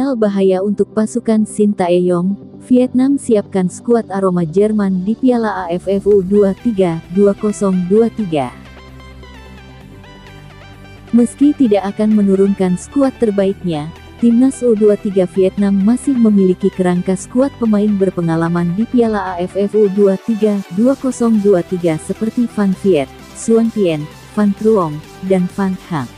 Sinyal bahaya untuk pasukan Sintayong, Vietnam siapkan skuad aroma Jerman di Piala AFF U23 2023. Meski tidak akan menurunkan skuad terbaiknya, Timnas U23 Vietnam masih memiliki kerangka skuad pemain berpengalaman di Piala AFF U23 2023 seperti Van Viet, Xuan Tien, Van Truong, dan Van Hang.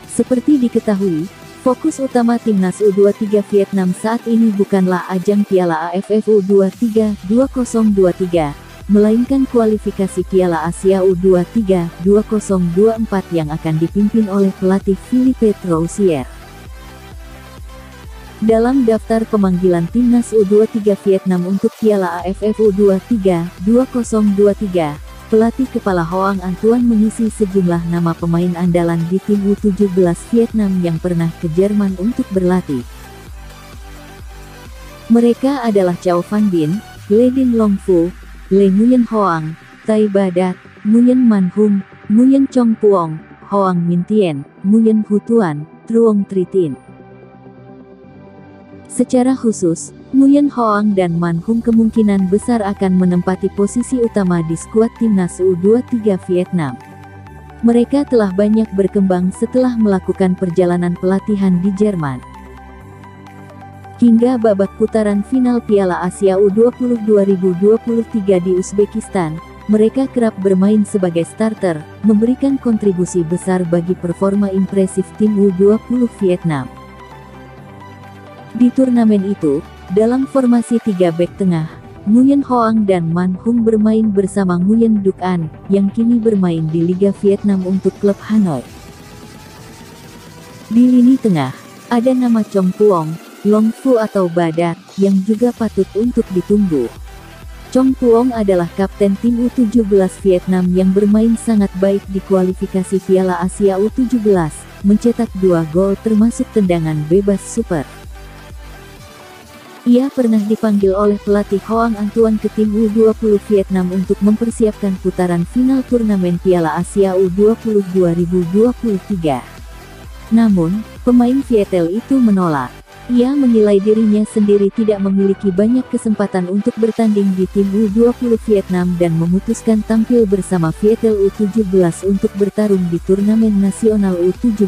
Seperti diketahui, fokus utama Timnas U23 Vietnam saat ini bukanlah ajang Piala AFF U23 2023, melainkan kualifikasi Piala Asia U23 2024 yang akan dipimpin oleh pelatih Philippe Troussier. Dalam daftar pemanggilan Timnas U23 Vietnam untuk Piala AFF U23 2023, pelatih kepala Hoang Anh Tuan mengisi sejumlah nama pemain andalan di tim U17 Vietnam yang pernah ke Jerman untuk berlatih. Mereka adalah Châu Văn Bin, Le Dinh Long Phu, Le Nguyen Hoang, Tai Ba Dat, Nguyen Man Hung, Nguyen Chong Puong, Hoang Minh Tien, Nguyen Hu Tuan, Truong Tri Tin. Secara khusus, Nguyen Hoang dan Man Hung kemungkinan besar akan menempati posisi utama di skuad Timnas U23 Vietnam. Mereka telah banyak berkembang setelah melakukan perjalanan pelatihan di Jerman. Hingga babak putaran final Piala Asia U20 2023 di Uzbekistan, mereka kerap bermain sebagai starter, memberikan kontribusi besar bagi performa impresif tim U20 Vietnam. Di turnamen itu, dalam formasi 3 bek tengah, Nguyen Hoang dan Man Hung bermain bersama Nguyen Duc An, yang kini bermain di Liga Vietnam untuk klub Hanoi. Di lini tengah, ada nama Chong Puong, Long Phu atau Ba Dat, yang juga patut untuk ditunggu. Chong Puong adalah kapten tim U17 Vietnam yang bermain sangat baik di kualifikasi Piala Asia U17, mencetak 2 gol termasuk tendangan bebas super. Ia pernah dipanggil oleh pelatih Hoang Anh Tuan ke tim U20 Vietnam untuk mempersiapkan putaran final turnamen Piala Asia U20 2023. Namun, pemain Vietel itu menolak. Ia menilai dirinya sendiri tidak memiliki banyak kesempatan untuk bertanding di tim U20 Vietnam dan memutuskan tampil bersama Vietel U17 untuk bertarung di turnamen nasional U17.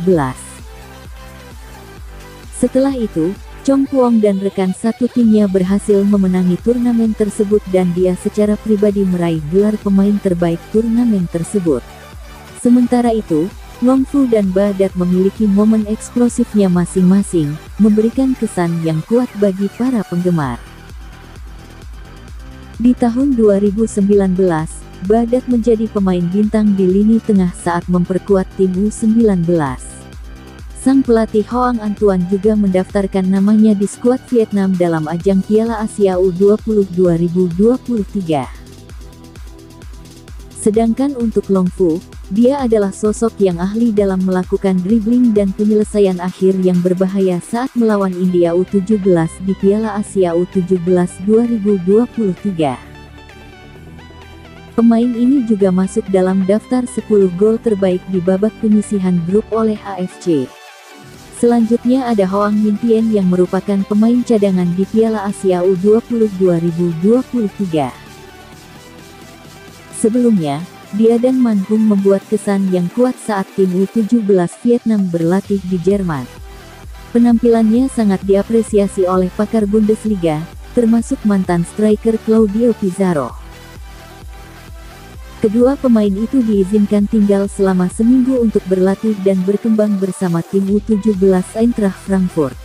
Setelah itu, Chong Puong dan rekan satu timnya berhasil memenangi turnamen tersebut dan dia secara pribadi meraih gelar pemain terbaik turnamen tersebut. Sementara itu, Long Phu dan Ba Dat memiliki momen eksplosifnya masing-masing, memberikan kesan yang kuat bagi para penggemar. Di tahun 2019, Ba Dat menjadi pemain bintang di lini tengah saat memperkuat tim U19. Sang pelatih Hoang Anh Tuan juga mendaftarkan namanya di skuad Vietnam dalam ajang Piala Asia U20 2023. Sedangkan untuk Long Phu, dia adalah sosok yang ahli dalam melakukan dribbling dan penyelesaian akhir yang berbahaya saat melawan India U17 di Piala Asia U17 2023. Pemain ini juga masuk dalam daftar 10 gol terbaik di babak penyisihan grup oleh AFC. Selanjutnya ada Hoang Minh Tien yang merupakan pemain cadangan di Piala Asia U20 2023. Sebelumnya, dia dan Man Hung membuat kesan yang kuat saat tim U17 Vietnam berlatih di Jerman. Penampilannya sangat diapresiasi oleh pakar Bundesliga, termasuk mantan striker Claudio Pizarro. Kedua pemain itu diizinkan tinggal selama seminggu untuk berlatih dan berkembang bersama tim U17 Eintracht Frankfurt.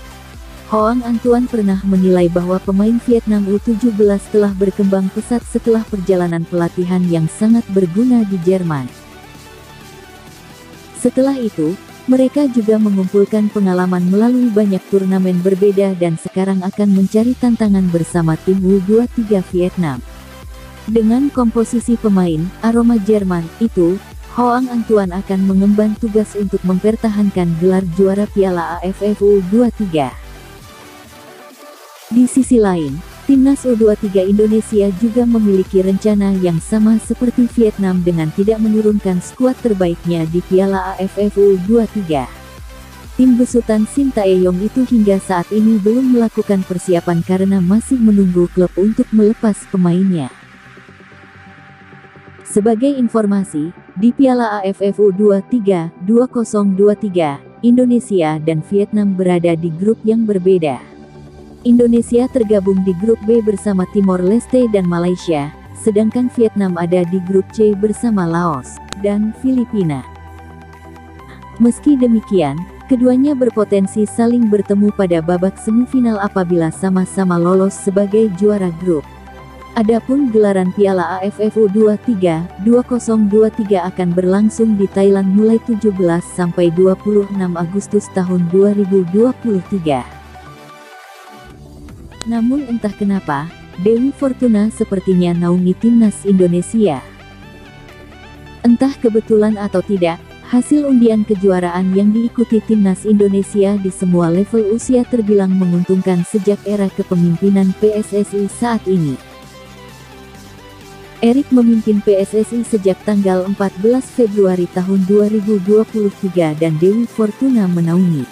Hoang Anh Tuan pernah menilai bahwa pemain Vietnam U17 telah berkembang pesat setelah perjalanan pelatihan yang sangat berguna di Jerman. Setelah itu, mereka juga mengumpulkan pengalaman melalui banyak turnamen berbeda dan sekarang akan mencari tantangan bersama tim U23 Vietnam. Dengan komposisi pemain aroma Jerman itu, Hoang Anh Tuan akan mengemban tugas untuk mempertahankan gelar juara Piala AFF U23. Di sisi lain, Timnas U23 Indonesia juga memiliki rencana yang sama seperti Vietnam dengan tidak menurunkan skuad terbaiknya di Piala AFF U23. Tim besutan Shin Tae-yong itu hingga saat ini belum melakukan persiapan karena masih menunggu klub untuk melepas pemainnya. Sebagai informasi, di Piala AFF U23 2023, Indonesia dan Vietnam berada di grup yang berbeda. Indonesia tergabung di grup B bersama Timor Leste dan Malaysia, sedangkan Vietnam ada di grup C bersama Laos dan Filipina. Meski demikian, keduanya berpotensi saling bertemu pada babak semifinal apabila sama-sama lolos sebagai juara grup. Adapun gelaran Piala AFF U23 2023 akan berlangsung di Thailand mulai 17 sampai 26 Agustus tahun 2023. Namun entah kenapa, Dewi Fortuna sepertinya naungi timnas Indonesia. Entah kebetulan atau tidak, hasil undian kejuaraan yang diikuti timnas Indonesia di semua level usia terbilang menguntungkan sejak era kepemimpinan PSSI saat ini. Erik memimpin PSSI sejak tanggal 14 Februari tahun 2023 dan Dewi Fortuna menaungi.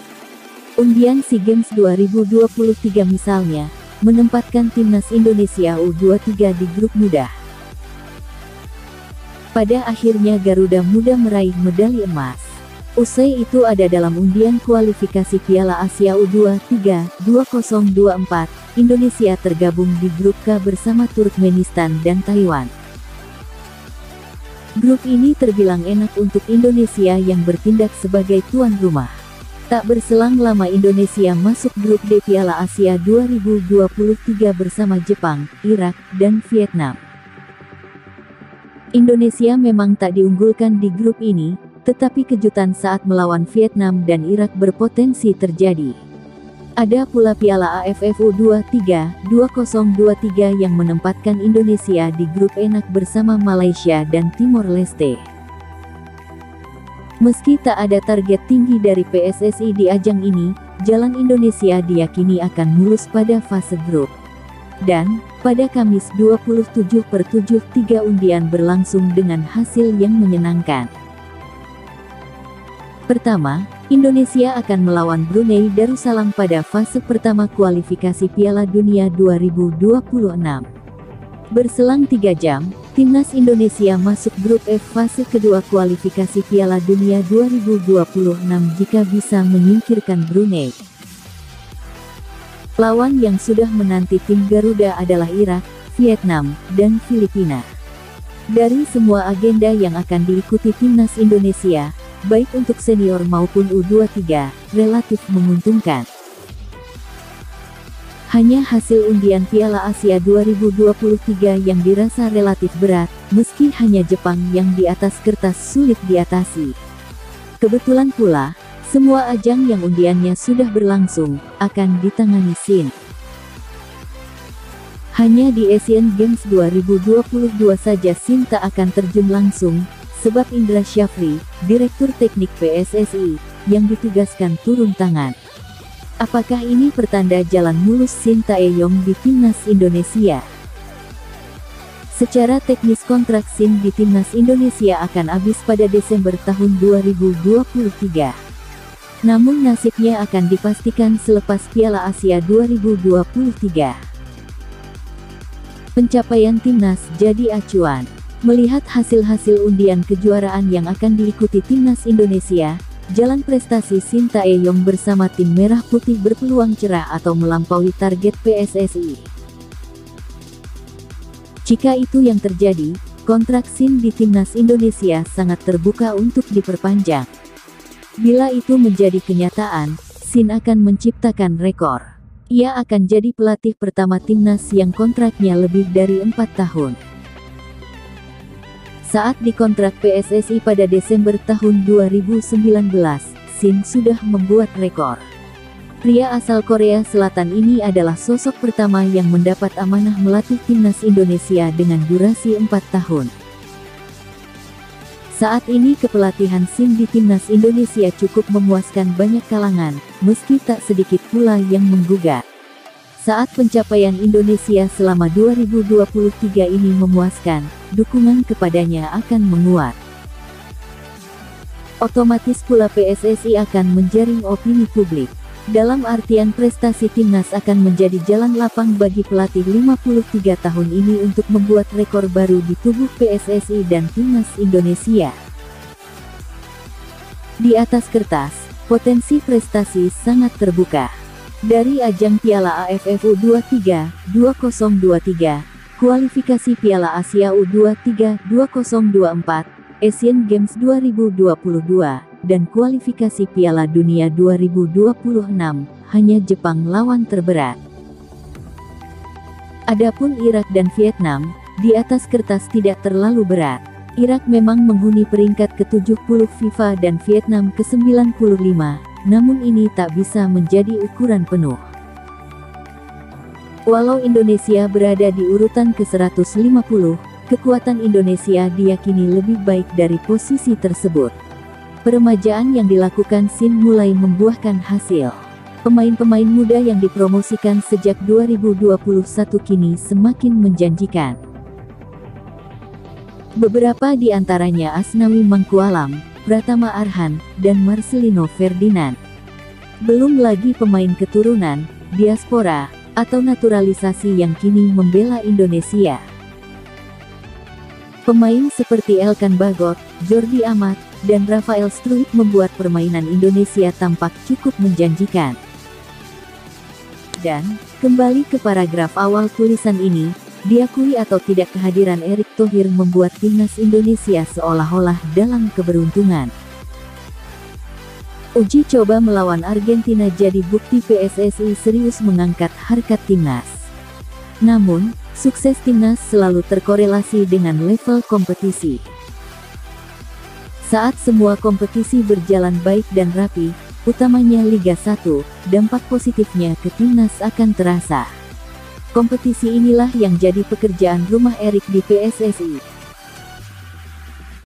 Undian SEA Games 2023 misalnya, menempatkan timnas Indonesia U23 di grup mudah. Pada akhirnya Garuda Muda meraih medali emas. Usai itu ada dalam undian kualifikasi Piala Asia U23 2024, Indonesia tergabung di grup K bersama Turkmenistan dan Taiwan. Grup ini terbilang enak untuk Indonesia yang bertindak sebagai tuan rumah. Tak berselang lama Indonesia masuk grup D Piala Asia 2023 bersama Jepang, Irak, dan Vietnam. Indonesia memang tak diunggulkan di grup ini, tetapi kejutan saat melawan Vietnam dan Irak berpotensi terjadi. Ada pula Piala AFF U23 2023 yang menempatkan Indonesia di grup enak bersama Malaysia dan Timor Leste. Meski tak ada target tinggi dari PSSI di ajang ini, jalan Indonesia diyakini akan mulus pada fase grup. Dan, pada Kamis 27/7 undian berlangsung dengan hasil yang menyenangkan. Pertama, Indonesia akan melawan Brunei Darussalam pada fase pertama kualifikasi Piala Dunia 2026. Berselang 3 jam, timnas Indonesia masuk grup F fase kedua kualifikasi Piala Dunia 2026 jika bisa menyingkirkan Brunei. Lawan yang sudah menanti tim Garuda adalah Irak, Vietnam, dan Filipina. Dari semua agenda yang akan diikuti timnas Indonesia, baik untuk senior maupun U23, relatif menguntungkan. Hanya hasil undian Piala Asia 2023 yang dirasa relatif berat, meski hanya Jepang yang di atas kertas sulit diatasi. Kebetulan pula, semua ajang yang undiannya sudah berlangsung, akan ditangani Shin. Hanya di Asian Games 2022 saja Shin tak akan terjun langsung, sebab Indra Syafri, Direktur Teknik PSSI, yang ditugaskan turun tangan. Apakah ini pertanda jalan mulus Shin Tae-yong di timnas Indonesia? Secara teknis kontrak Shin di timnas Indonesia akan habis pada Desember tahun 2023. Namun nasibnya akan dipastikan selepas Piala Asia 2023. Pencapaian timnas jadi acuan. Melihat hasil-hasil undian kejuaraan yang akan diikuti timnas Indonesia, jalan prestasi Shin Tae-yong bersama tim Merah Putih berpeluang cerah atau melampaui target PSSI. Jika itu yang terjadi, kontrak Shin di timnas Indonesia sangat terbuka untuk diperpanjang. Bila itu menjadi kenyataan, Shin akan menciptakan rekor. Ia akan jadi pelatih pertama timnas yang kontraknya lebih dari 4 tahun. Saat dikontrak PSSI pada Desember tahun 2019, Shin sudah membuat rekor. Pria asal Korea Selatan ini adalah sosok pertama yang mendapat amanah melatih timnas Indonesia dengan durasi 4 tahun. Saat ini kepelatihan Shin di timnas Indonesia cukup memuaskan banyak kalangan, meski tak sedikit pula yang menggugat. Saat pencapaian Indonesia selama 2023 ini memuaskan, dukungan kepadanya akan menguat. otomatis pula PSSI akan menjaring opini publik. Dalam artian prestasi timnas akan menjadi jalan lapang bagi pelatih 53 tahun ini untuk membuat rekor baru di tubuh PSSI dan timnas Indonesia. Di atas kertas, potensi prestasi sangat terbuka. Dari ajang Piala AFF U23 2023, kualifikasi Piala Asia U23 2024, Asian Games 2022, dan kualifikasi Piala Dunia 2026, hanya Jepang lawan terberat. Adapun Irak dan Vietnam, di atas kertas tidak terlalu berat. Irak memang menghuni peringkat ke-70 FIFA dan Vietnam ke-95, namun ini tak bisa menjadi ukuran penuh. Walau Indonesia berada di urutan ke-150, kekuatan Indonesia diyakini lebih baik dari posisi tersebut. Peremajaan yang dilakukan Shin mulai membuahkan hasil. Pemain-pemain muda yang dipromosikan sejak 2021 kini semakin menjanjikan. Beberapa di antaranya Asnawi Mangkualam, Pratama Arhan, dan Marcelino Ferdinand. Belum lagi pemain keturunan, diaspora, atau naturalisasi yang kini membela Indonesia. Pemain seperti Elkan Bagot, Jordi Amat, dan Rafael Struijk membuat permainan Indonesia tampak cukup menjanjikan. Dan, kembali ke paragraf awal tulisan ini, diakui atau tidak kehadiran Erick Thohir membuat timnas Indonesia seolah-olah dalam keberuntungan. Uji coba melawan Argentina jadi bukti PSSI serius mengangkat harkat timnas. Namun, sukses timnas selalu terkorelasi dengan level kompetisi. Saat semua kompetisi berjalan baik dan rapi, utamanya Liga 1, dampak positifnya ke timnas akan terasa. Kompetisi inilah yang jadi pekerjaan rumah Erick di PSSI.